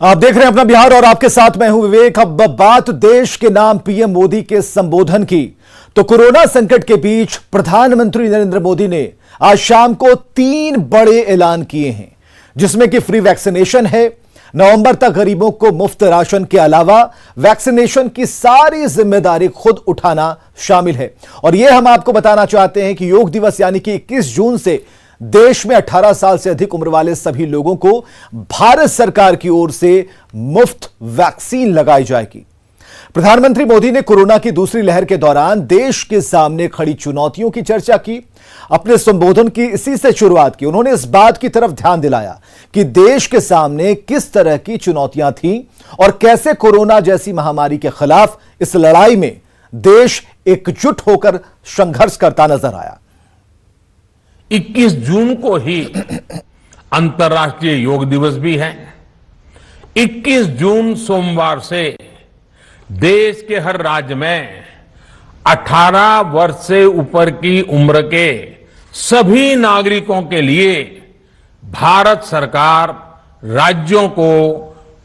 आप देख रहे हैं अपना बिहार और आपके साथ मैं हूं विवेक। अब बात देश के नाम पीएम मोदी के संबोधन की, तो कोरोना संकट के बीच प्रधानमंत्री नरेंद्र मोदी ने आज शाम को 3 बड़े ऐलान किए हैं, जिसमें कि फ्री वैक्सीनेशन है, नवंबर तक गरीबों को मुफ्त राशन के अलावा वैक्सीनेशन की सारी जिम्मेदारी खुद उठाना शामिल है। और यह हम आपको बताना चाहते हैं कि योग दिवस यानी कि 21 जून से देश में 18 साल से अधिक उम्र वाले सभी लोगों को भारत सरकार की ओर से मुफ्त वैक्सीन लगाई जाएगी। प्रधानमंत्री मोदी ने कोरोना की दूसरी लहर के दौरान देश के सामने खड़ी चुनौतियों की चर्चा की। अपने संबोधन की इसी से शुरुआत की। उन्होंने इस बात की तरफ ध्यान दिलाया कि देश के सामने किस तरह की चुनौतियां थीं और कैसे कोरोना जैसी महामारी के खिलाफ इस लड़ाई में देश एकजुट होकर संघर्ष करता नजर आया। 21 जून को ही अंतर्राष्ट्रीय योग दिवस भी है। 21 जून सोमवार से देश के हर राज्य में 18 वर्ष से ऊपर की उम्र के सभी नागरिकों के लिए भारत सरकार राज्यों को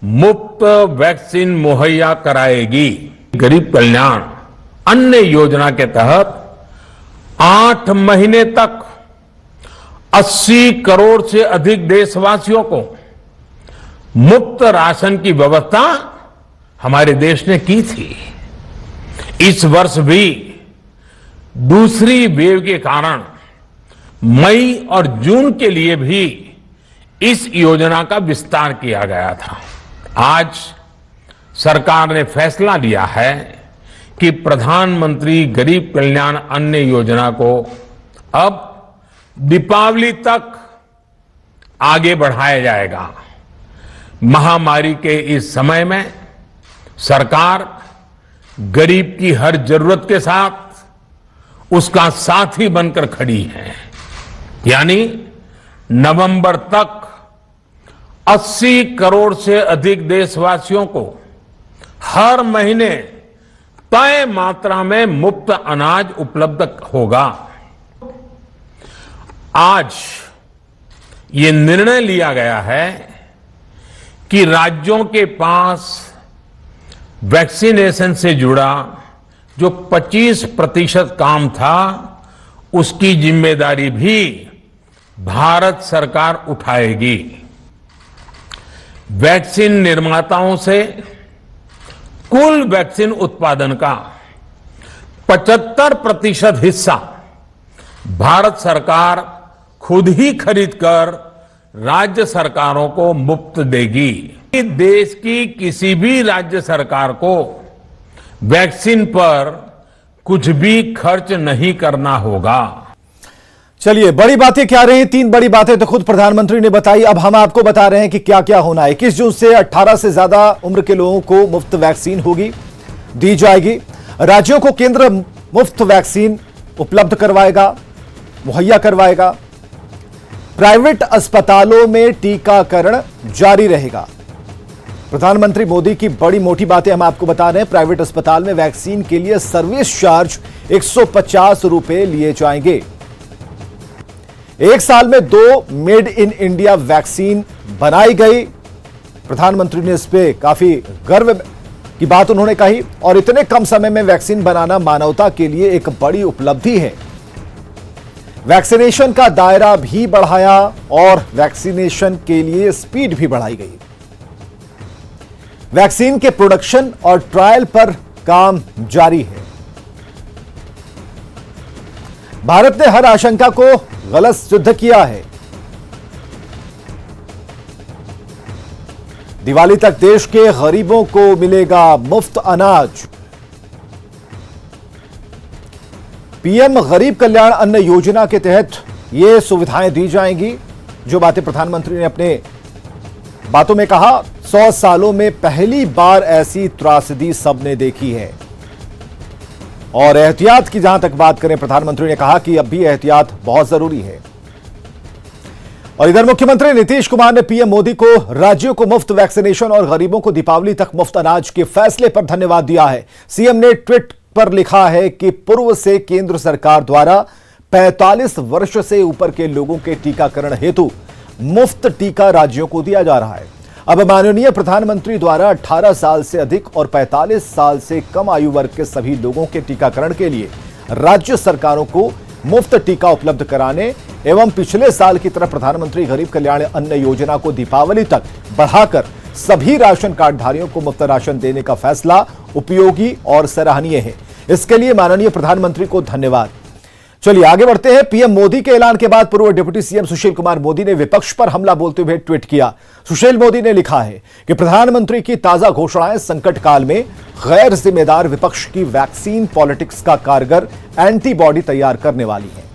मुफ्त वैक्सीन मुहैया कराएगी। गरीब कल्याण अन्न योजना के तहत 8 महीने तक 80 करोड़ से अधिक देशवासियों को मुफ्त राशन की व्यवस्था हमारे देश ने की थी। इस वर्ष भी दूसरी वेव के कारण मई और जून के लिए भी इस योजना का विस्तार किया गया था। आज सरकार ने फैसला लिया है कि प्रधानमंत्री गरीब कल्याण अन्न योजना को अब दीपावली तक आगे बढ़ाया जाएगा। महामारी के इस समय में सरकार गरीब की हर जरूरत के साथ उसका साथी बनकर खड़ी है। यानी नवंबर तक 80 करोड़ से अधिक देशवासियों को हर महीने तय मात्रा में मुफ्त अनाज उपलब्ध होगा। आज ये निर्णय लिया गया है कि राज्यों के पास वैक्सीनेशन से जुड़ा जो 25% काम था, उसकी जिम्मेदारी भी भारत सरकार उठाएगी। वैक्सीन निर्माताओं से कुल वैक्सीन उत्पादन का 75% हिस्सा भारत सरकार खुद ही खरीदकर राज्य सरकारों को मुफ्त देगी। देश की किसी भी राज्य सरकार को वैक्सीन पर कुछ भी खर्च नहीं करना होगा। चलिए, बड़ी बातें क्या रही? 3 बड़ी बातें तो खुद प्रधानमंत्री ने बताई। अब हम आपको बता रहे हैं कि क्या क्या होना है। 21 जून से 18 से ज्यादा उम्र के लोगों को मुफ्त वैक्सीन दी जाएगी। राज्यों को केंद्र मुफ्त वैक्सीन उपलब्ध करवाएगा, मुहैया करवाएगा। प्राइवेट अस्पतालों में टीकाकरण जारी रहेगा। प्रधानमंत्री मोदी की बड़ी मोटी बातें हम आपको बता रहे हैं। प्राइवेट अस्पताल में वैक्सीन के लिए सर्विस चार्ज 150 रुपए लिए जाएंगे। 1 साल में 2 मेड इन इंडिया वैक्सीन बनाई गई। प्रधानमंत्री ने इस पे काफी गर्व की बात उन्होंने कही और इतने कम समय में वैक्सीन बनाना मानवता के लिए एक बड़ी उपलब्धि है। वैक्सीनेशन का दायरा भी बढ़ाया और वैक्सीनेशन के लिए स्पीड भी बढ़ाई गई। वैक्सीन के प्रोडक्शन और ट्रायल पर काम जारी है। भारत ने हर आशंका को गलत सिद्ध किया है। दिवाली तक देश के गरीबों को मिलेगा मुफ्त अनाज। पीएम गरीब कल्याण अन्न योजना के तहत ये सुविधाएं दी जाएंगी। जो बातें प्रधानमंत्री ने अपने बातों में कहा, 100 सालों में पहली बार ऐसी त्रासदी सबने देखी है। और एहतियात की जहां तक बात करें, प्रधानमंत्री ने कहा कि अब भी एहतियात बहुत जरूरी है। और इधर मुख्यमंत्री नीतीश कुमार ने पीएम मोदी को राज्यों को मुफ्त वैक्सीनेशन और गरीबों को दीपावली तक मुफ्त अनाज के फैसले पर धन्यवाद दिया है। सीएम ने ट्वीट पर लिखा है कि पूर्व से केंद्र सरकार द्वारा 45 वर्ष से ऊपर के लोगों के टीकाकरण हेतु मुफ्त टीका राज्यों को दिया जा रहा है। अब माननीय प्रधानमंत्री द्वारा 18 साल से अधिक और 45 साल से कम आयु वर्ग के सभी लोगों के टीकाकरण के लिए राज्य सरकारों को मुफ्त टीका उपलब्ध कराने एवं पिछले साल की तरह प्रधानमंत्री गरीब कल्याण अन्न योजना को दीपावली तक बढ़ाकर सभी राशन कार्डधारियों को मुफ्त राशन देने का फैसला उपयोगी और सराहनीय है। इसके लिए माननीय प्रधानमंत्री को धन्यवाद। चलिए आगे बढ़ते हैं। पीएम मोदी के ऐलान के बाद पूर्व डिप्टी सीएम सुशील कुमार मोदी ने विपक्ष पर हमला बोलते हुए ट्वीट किया। सुशील मोदी ने लिखा है कि प्रधानमंत्री की ताजा घोषणाएं संकट काल में गैर जिम्मेदार विपक्ष की वैक्सीन पॉलिटिक्स का कारगर एंटीबॉडी तैयार करने वाली है।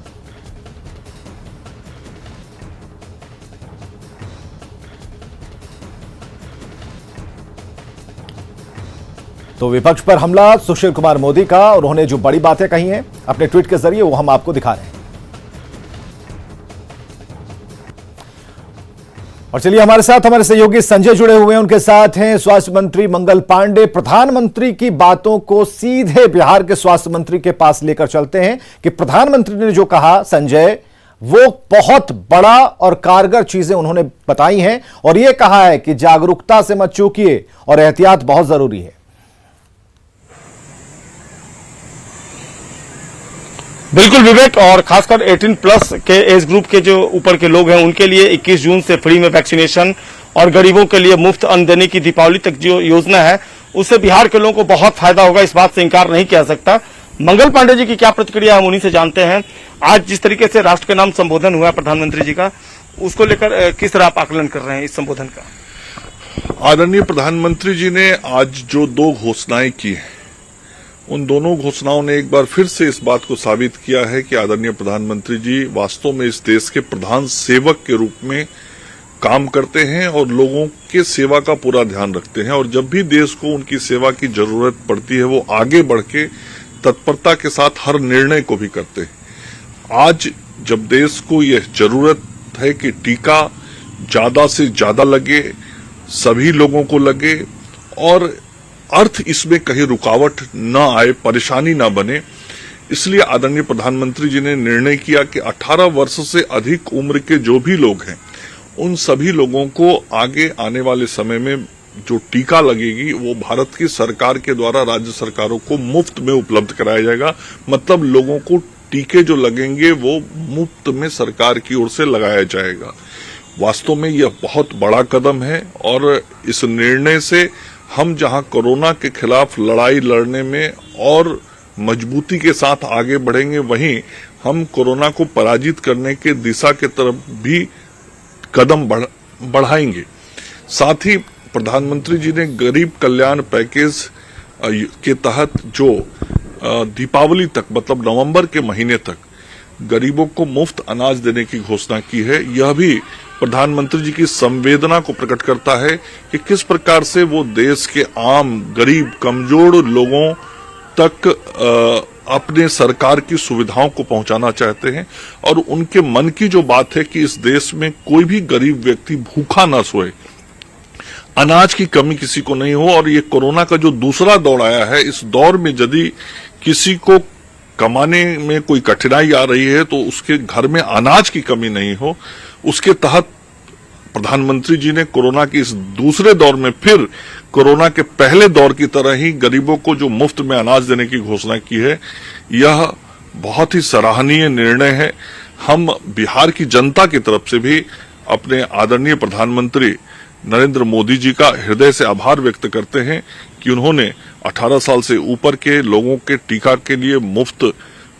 तो विपक्ष पर हमला सुशील कुमार मोदी का, उन्होंने जो बड़ी बातें कही हैं अपने ट्वीट के जरिए वो हम आपको दिखा रहे हैं। और चलिए हमारे साथ हमारे सहयोगी संजय जुड़े हुए हैं, उनके साथ हैं स्वास्थ्य मंत्री मंगल पांडे। प्रधानमंत्री की बातों को सीधे बिहार के स्वास्थ्य मंत्री के पास लेकर चलते हैं कि प्रधानमंत्री ने जो कहा संजय, वो बहुत बड़ा और कारगर चीजें उन्होंने बताई हैं और यह कहा है कि जागरूकता से मत चूकिए और एहतियात बहुत जरूरी है। बिल्कुल विवेक, और खासकर 18 प्लस के एज ग्रुप के जो ऊपर के लोग हैं उनके लिए 21 जून से फ्री में वैक्सीनेशन और गरीबों के लिए मुफ्त अन्न देने की दीपावली तक जो योजना है उससे बिहार के लोगों को बहुत फायदा होगा, इस बात से इंकार नहीं किया सकता। मंगल पांडे जी की क्या प्रतिक्रिया हम उन्हीं से जानते हैं। आज जिस तरीके से राष्ट्र के नाम संबोधन हुआ प्रधानमंत्री जी का, उसको लेकर किस तरह आप आकलन कर रहे हैं इस संबोधन का? आदरणीय प्रधानमंत्री जी ने आज जो 2 घोषणाएं की हैं, उन दोनों घोषणाओं ने एक बार फिर से इस बात को साबित किया है कि आदरणीय प्रधानमंत्री जी वास्तव में इस देश के प्रधान सेवक के रूप में काम करते हैं और लोगों के सेवा का पूरा ध्यान रखते हैं। और जब भी देश को उनकी सेवा की जरूरत पड़ती है वो आगे बढ़ के तत्परता के साथ हर निर्णय को भी करते हैं। आज जब देश को यह जरूरत है कि टीका ज्यादा से ज्यादा लगे, सभी लोगों को लगे और अर्थ इसमें कहीं रुकावट न आए, परेशानी न बने, इसलिए आदरणीय प्रधानमंत्री जी ने निर्णय किया कि 18 वर्ष से अधिक उम्र के जो भी लोग हैं उन सभी लोगों को आगे आने वाले समय में जो टीका लगेगी वो भारत की सरकार के द्वारा राज्य सरकारों को मुफ्त में उपलब्ध कराया जाएगा। मतलब लोगों को टीके जो लगेंगे वो मुफ्त में सरकार की ओर से लगाया जाएगा। वास्तव में यह बहुत बड़ा कदम है और इस निर्णय से हम जहां कोरोना के खिलाफ लड़ाई लड़ने में और मजबूती के साथ आगे बढ़ेंगे, वहीं हम कोरोना को पराजित करने के दिशा के तरफ भी कदम बढ़ाएंगे। साथ ही प्रधानमंत्री जी ने गरीब कल्याण पैकेज के तहत जो दीपावली तक मतलब नवंबर के महीने तक गरीबों को मुफ्त अनाज देने की घोषणा की है, यह भी प्रधानमंत्री जी की संवेदना को प्रकट करता है कि किस प्रकार से वो देश के आम गरीब कमजोर लोगों तक अपने सरकार की सुविधाओं को पहुंचाना चाहते हैं। और उनके मन की जो बात है कि इस देश में कोई भी गरीब व्यक्ति भूखा न सोए, अनाज की कमी किसी को नहीं हो। और ये कोरोना का जो दूसरा दौर आया है, इस दौर में यदि किसी को कमाने में कोई कठिनाई आ रही है तो उसके घर में अनाज की कमी नहीं हो, उसके तहत प्रधानमंत्री जी ने कोरोना के इस दूसरे दौर में फिर कोरोना के पहले दौर की तरह ही गरीबों को जो मुफ्त में अनाज देने की घोषणा की है, यह बहुत ही सराहनीय निर्णय है। हम बिहार की जनता की तरफ से भी अपने आदरणीय प्रधानमंत्री नरेंद्र मोदी जी का हृदय से आभार व्यक्त करते हैं कि उन्होंने 18 साल से ऊपर के लोगों के टीका के लिए मुफ्त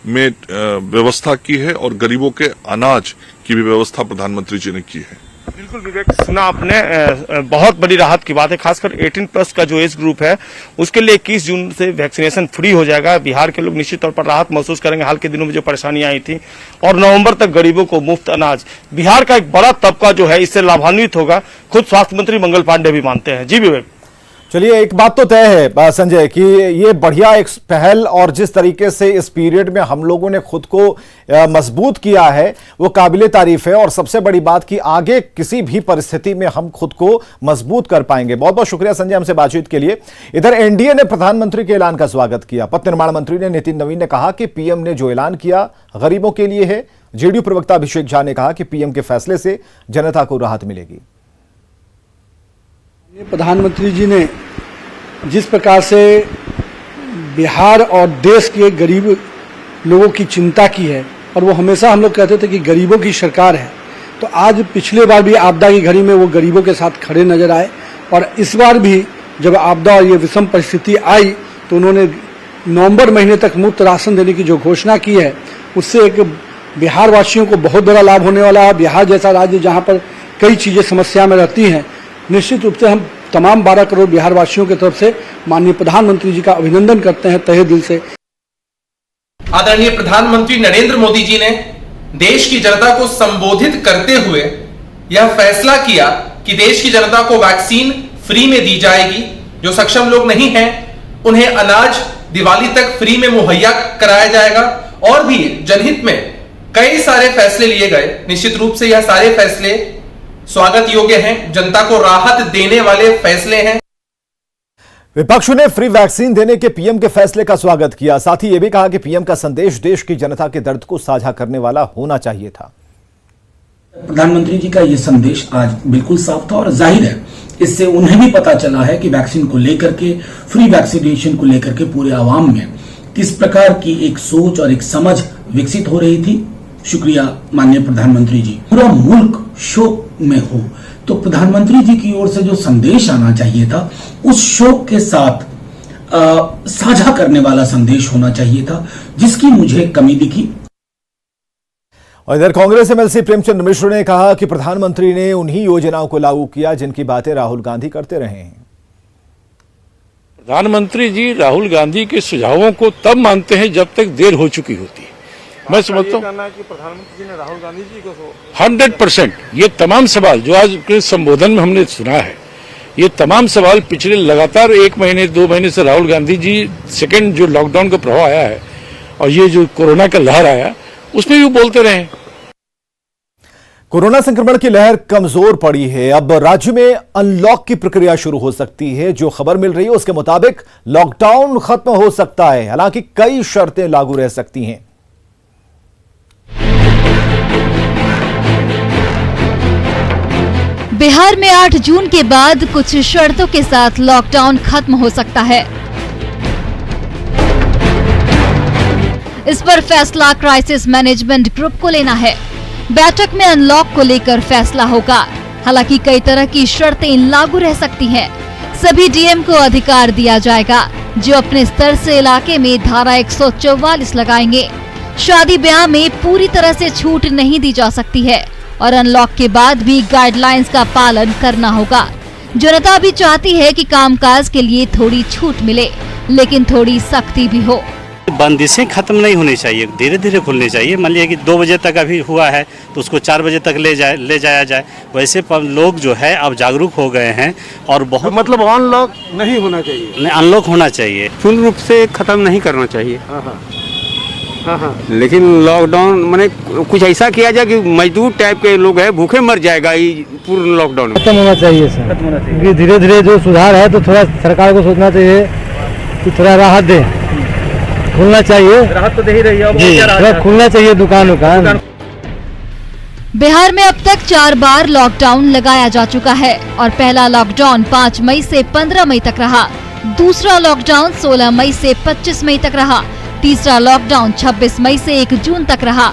में व्यवस्था की है और गरीबों के अनाज की भी व्यवस्था प्रधानमंत्री जी ने की है। बिल्कुल विवेक, सुना आपने, बहुत बड़ी राहत की बात है। खासकर 18 प्लस का जो एज ग्रुप है उसके लिए 21 जून से वैक्सीनेशन फ्री हो जाएगा। बिहार के लोग निश्चित तौर पर राहत महसूस करेंगे। हाल के दिनों में जो परेशानियां आई थी, और नवंबर तक गरीबों को मुफ्त अनाज, बिहार का एक बड़ा तबका जो है इससे लाभान्वित होगा, खुद स्वास्थ्य मंत्री मंगल पांडे भी मानते हैं। जी विवेक। चलिए एक बात तो तय है संजय कि ये बढ़िया एक पहल और जिस तरीके से इस पीरियड में हम लोगों ने खुद को मजबूत किया है वो काबिले तारीफ है। और सबसे बड़ी बात कि आगे किसी भी परिस्थिति में हम खुद को मजबूत कर पाएंगे। बहुत बहुत शुक्रिया संजय हमसे बातचीत के लिए। इधर एनडीए ने प्रधानमंत्री के ऐलान का स्वागत किया। पथ निर्माण मंत्री ने नितिन नवीन ने कहा कि पीएम ने जो ऐलान किया गरीबों के लिए है। जेडीयू प्रवक्ता अभिषेक झा ने कहा कि पीएम के फैसले से जनता को राहत मिलेगी। प्रधानमंत्री जी ने जिस प्रकार से बिहार और देश के गरीब लोगों की चिंता की है, और वो हमेशा हम लोग कहते थे कि गरीबों की सरकार है, तो आज पिछले बार भी आपदा की घड़ी में वो गरीबों के साथ खड़े नजर आए, और इस बार भी जब आपदा और ये विषम परिस्थिति आई तो उन्होंने नवंबर महीने तक मुफ्त राशन देने की जो घोषणा की है, उससे एक बिहार वासियों को बहुत बड़ा लाभ होने वाला है। बिहार जैसा राज्य जहाँ पर कई चीज़ें समस्या में रहती हैं, निश्चित रूप से हम तमाम 12 करोड़ बिहार वासियों की तरफ से माननीय प्रधानमंत्री जी का अभिनंदन करते हैं तहे दिल से। आदरणीय प्रधानमंत्री नरेंद्र मोदी जी ने देश की जनता को संबोधित करते हुए यह फैसला किया कि देश की जनता को वैक्सीन फ्री में दी जाएगी। जो सक्षम लोग नहीं हैं उन्हें अनाज दिवाली तक फ्री में मुहैया कराया जाएगा, और भी जनहित में कई सारे फैसले लिए गए। निश्चित रूप से यह सारे फैसले स्वागत योग्य हैं, जनता को राहत देने वाले फैसले हैं। विपक्ष ने फ्री वैक्सीन देने के पीएम के फैसले का स्वागत किया। साथ ही यह भी कहा कि पीएम का संदेश देश की जनता के दर्द को साझा करने वाला होना चाहिए था। प्रधानमंत्री जी का यह संदेश आज बिल्कुल साफ था, और जाहिर है इससे उन्हें भी पता चला है कि वैक्सीन को लेकर के, फ्री वैक्सीनेशन को लेकर के पूरे आवाम में किस प्रकार की एक सोच और एक समझ विकसित हो रही थी। शुक्रिया माननीय प्रधानमंत्री जी। पूरा मुल्क शोक में हो तो प्रधानमंत्री जी की ओर से जो संदेश आना चाहिए था, उस शोक के साथ साझा करने वाला संदेश होना चाहिए था, जिसकी मुझे कमी दिखी। और इधर कांग्रेस एमएलसी प्रेमचंद मिश्र ने कहा कि प्रधानमंत्री ने उन्हीं योजनाओं को लागू किया जिनकी बातें राहुल गांधी करते रहे हैं। प्रधानमंत्री जी राहुल गांधी के सुझावों को तब मानते हैं जब तक देर हो चुकी होती है। मैं समझता हूँ प्रधानमंत्री जी ने राहुल गांधी जी को 100% ये तमाम सवाल जो आज के संबोधन में हमने सुना है, ये तमाम सवाल पिछले लगातार 1 महीने 2 महीने से राहुल गांधी जी सेकेंड जो लॉकडाउन का प्रभाव आया है और ये जो कोरोना का लहर आया उसमें भी बोलते रहे। कोरोना संक्रमण की लहर कमजोर पड़ी है। अब राज्य में अनलॉक की प्रक्रिया शुरू हो सकती है। जो खबर मिल रही है उसके मुताबिक लॉकडाउन खत्म हो सकता है, हालांकि कई शर्तें लागू रह सकती हैं। बिहार में 8 जून के बाद कुछ शर्तों के साथ लॉकडाउन खत्म हो सकता है। इस पर फैसला क्राइसिस मैनेजमेंट ग्रुप को लेना है। बैठक में अनलॉक को लेकर फैसला होगा। हालांकि कई तरह की शर्तें लागू रह सकती हैं। सभी डीएम को अधिकार दिया जाएगा जो अपने स्तर से इलाके में धारा 144 लगाएंगे। शादी ब्याह में पूरी तरह से छूट नहीं दी जा सकती है और अनलॉक के बाद भी गाइडलाइंस का पालन करना होगा। जनता भी चाहती है कि कामकाज के लिए थोड़ी छूट मिले, लेकिन थोड़ी सख्ती भी हो। बंदिशें खत्म नहीं होनी चाहिए, धीरे धीरे खुलनी चाहिए। मान लिया कि 2 बजे तक अभी हुआ है तो उसको 4 बजे तक ले जाया जाए। वैसे लोग जो है अब जागरूक हो गए हैं और बहुत मतलब अनलॉक नहीं होना चाहिए, अनलॉक होना चाहिए, पूर्ण रूप से खत्म नहीं करना चाहिए। हाँ। लेकिन लॉकडाउन माने कुछ ऐसा किया जाए कि मजदूर टाइप के लोग हैं भूखे मर जाएगा ये पूर्ण लॉकडाउन में। खत्म होना चाहिए सर। धीरे धीरे जो सुधार है तो थोड़ा सरकार को सोचना चाहिए कि थोड़ा राहत दे, खुलना चाहिए। राहत तो दे ही रही है, थोड़ा खुलना चाहिए दुकान। बिहार में अब तक 4 बार लॉकडाउन लगाया जा चुका है और पहला लॉकडाउन 5 मई से 15 मई तक रहा। दूसरा लॉकडाउन 16 मई से 25 मई तक रहा। तीसरा लॉकडाउन 26 मई से 1 जून तक रहा।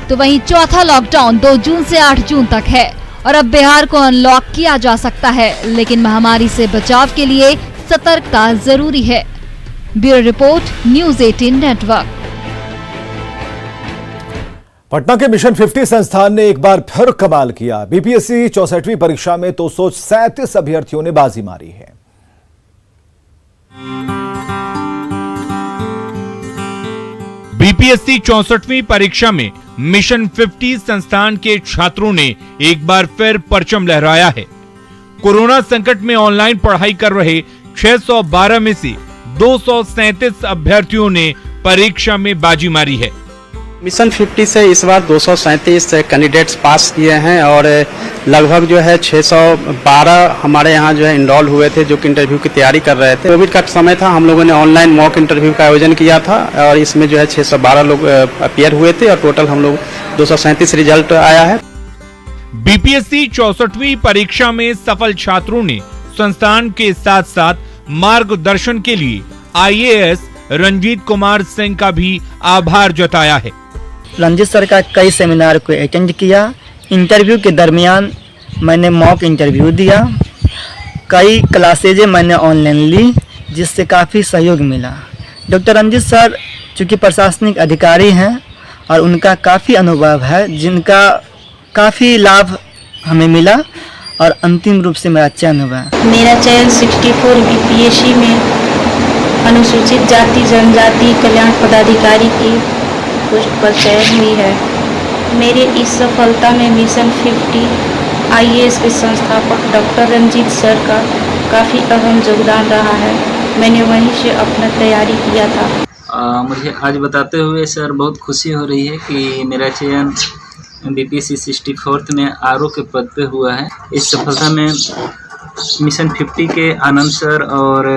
तो वहीं चौथा लॉकडाउन 2 जून से 8 जून तक है। और अब बिहार को अनलॉक किया जा सकता है, लेकिन महामारी से बचाव के लिए सतर्कता जरूरी है। Bureau report, news 18 network. Patna के मिशन 50 संस्थान ने एक बार फिर कमाल किया। बीपीएससी 64वीं परीक्षा में 237 अभ्यर्थियों ने बाजी मारी है। बीपीएससी 64वीं परीक्षा में मिशन 50 संस्थान के छात्रों ने एक बार फिर परचम लहराया है। कोरोना संकट में ऑनलाइन पढ़ाई कर रहे 612 में से 237 अभ्यर्थियों ने परीक्षा में बाजी मारी है। मिशन 50 से इस बार 237 कैंडिडेट्स पास किए हैं और लगभग जो है 612 हमारे यहाँ जो है इनरोल हुए थे जो कि इंटरव्यू की तैयारी कर रहे थे। कोविड का समय था, हम लोगों ने ऑनलाइन मॉक इंटरव्यू का आयोजन किया था और इसमें जो है 612 लोग अपीयर हुए थे और टोटल हम लोग 237 रिजल्ट आया है। बीपीएससी 64वीं परीक्षा में सफल छात्रों ने संस्थान के साथ साथ मार्गदर्शन के लिए आईएएस रंजीत कुमार सिंह का भी आभार जताया है। रंजीत सर का कई सेमिनार को अटेंड किया। इंटरव्यू के दरमियान मैंने मॉक इंटरव्यू दिया। कई क्लासेज मैंने ऑनलाइन ली, जिससे काफ़ी सहयोग मिला। डॉक्टर रंजीत सर चूँकि प्रशासनिक अधिकारी हैं और उनका काफ़ी अनुभव है, जिनका काफ़ी लाभ हमें मिला और अंतिम रूप से मेरा चयन हुआ। मेरा चयन 64 बीपीएससी में अनुसूचित जाति जनजाति कल्याण पदाधिकारी की पोस्ट पर चयन हुई है। मेरे इस सफलता में मिशन 50 आईएएस के संस्थापक डॉक्टर रंजीत सर का काफ़ी अहम योगदान रहा है। मैंने वहीं से अपना तैयारी किया था। मुझे आज बताते हुए सर बहुत खुशी हो रही है कि मेरा चयन बीपीएससी 64 में आरओ के पद पे हुआ है। इस सफलता में मिशन 50 के आनंद सर और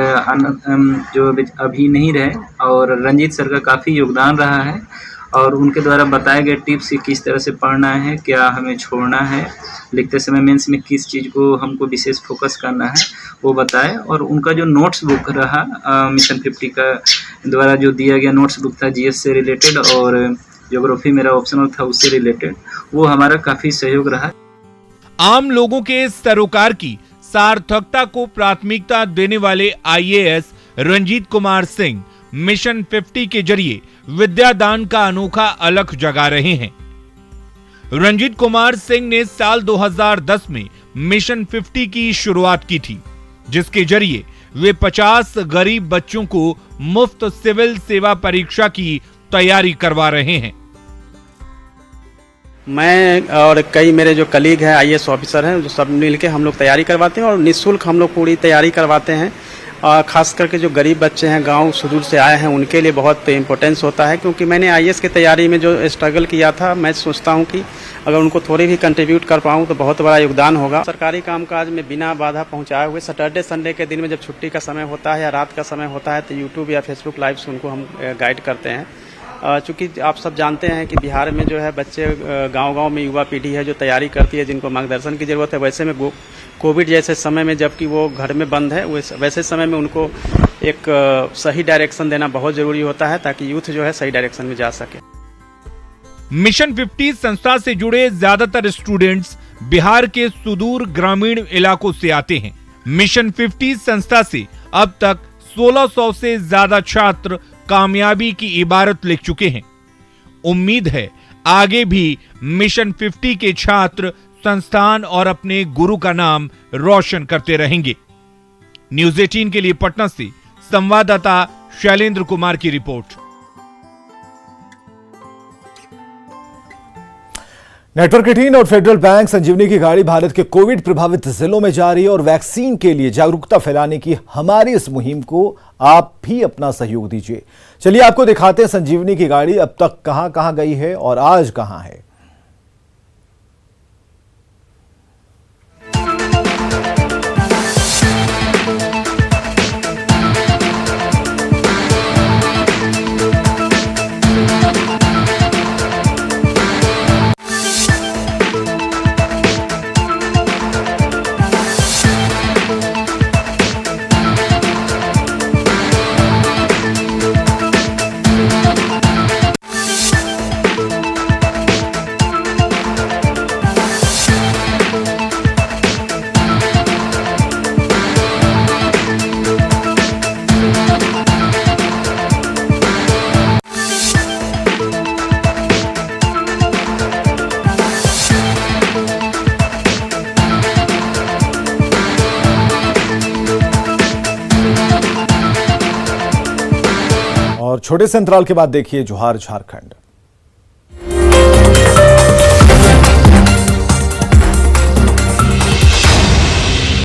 जो अभी नहीं रहे और रंजीत सर का काफ़ी योगदान रहा है और उनके द्वारा बताए गए टिप्स कि किस तरह से पढ़ना है, क्या हमें छोड़ना है, लिखते समय मेंस में किस चीज़ को हमको विशेष फोकस करना है, वो बताए। और उनका जो नोट्स बुक रहा मिशन 50 का द्वारा जो दिया गया नोट्स बुक था जीएस से रिलेटेड और ज्योग्राफी मेरा ऑप्शनल था उससे रिलेटेड, वो हमारा काफ़ी सहयोग रहा। आम लोगों के सरोकार की सार्थकता को प्राथमिकता देने वाले आईएएस रंजीत कुमार सिंह मिशन 50 के जरिए विद्यादान का अनोखा अलख जगा रहे हैं। रंजीत कुमार सिंह ने साल 2010 में मिशन 50 की शुरुआत की थी, जिसके जरिए वे 50 गरीब बच्चों को मुफ्त सिविल सेवा परीक्षा की तैयारी करवा रहे हैं। मैं और कई मेरे जो कलीग हैं आईएएस ऑफिसर हैं, जो सब मिलके हम लोग तैयारी करवाते हैं और निःशुल्क हम लोग पूरी तैयारी करवाते हैं। और खास करके जो गरीब बच्चे हैं, गांव सुदूर से आए हैं, उनके लिए बहुत इम्पोर्टेंस होता है, क्योंकि मैंने आईएएस की तैयारी में जो स्ट्रगल किया था, मैं सोचता हूं कि अगर उनको थोड़ी भी कंट्रीब्यूट कर पाऊं तो बहुत बड़ा योगदान होगा। सरकारी कामकाज में बिना बाधा पहुंचाए हुए सैटरडे संडे के दिन में जब छुट्टी का समय होता है या रात का समय होता है तो यूट्यूब या फेसबुक लाइव से उनको हम गाइड करते हैं। चूँकि आप सब जानते हैं कि बिहार में जो है बच्चे गांव-गांव में युवा पीढ़ी है जो तैयारी करती है, जिनको मार्गदर्शन की ज़रूरत है। वैसे में कोविड जैसे समय में जबकि वो घर में बंद है, वैसे समय में उनको एक सही डायरेक्शन देना बहुत ज़रूरी होता है, ताकि यूथ जो है सही डायरेक्शन में जा सके। मिशन 50 संस्था से जुड़े ज्यादातर स्टूडेंट्स बिहार के सुदूर ग्रामीण इलाकों से आते हैं। मिशन 50 संस्था से अब तक 1600 से ज्यादा छात्र कामयाबी की इबारत लिख चुके हैं। उम्मीद है आगे भी मिशन 50 के छात्र संस्थान और अपने गुरु का नाम रोशन करते रहेंगे। न्यूज़ 18 के लिए पटना से संवाददाता शैलेंद्र कुमार की रिपोर्ट। नेटवर्क 18 और फेडरल बैंक संजीवनी की गाड़ी भारत के कोविड प्रभावित जिलों में जा रही है और वैक्सीन के लिए जागरूकता फैलाने की हमारी इस मुहिम को आप भी अपना सहयोग दीजिए। चलिए आपको दिखाते हैं संजीवनी की गाड़ी अब तक कहां कहां गई है और आज कहां है। छोटे से अंतराल के बाद देखिए जोहार झारखंड।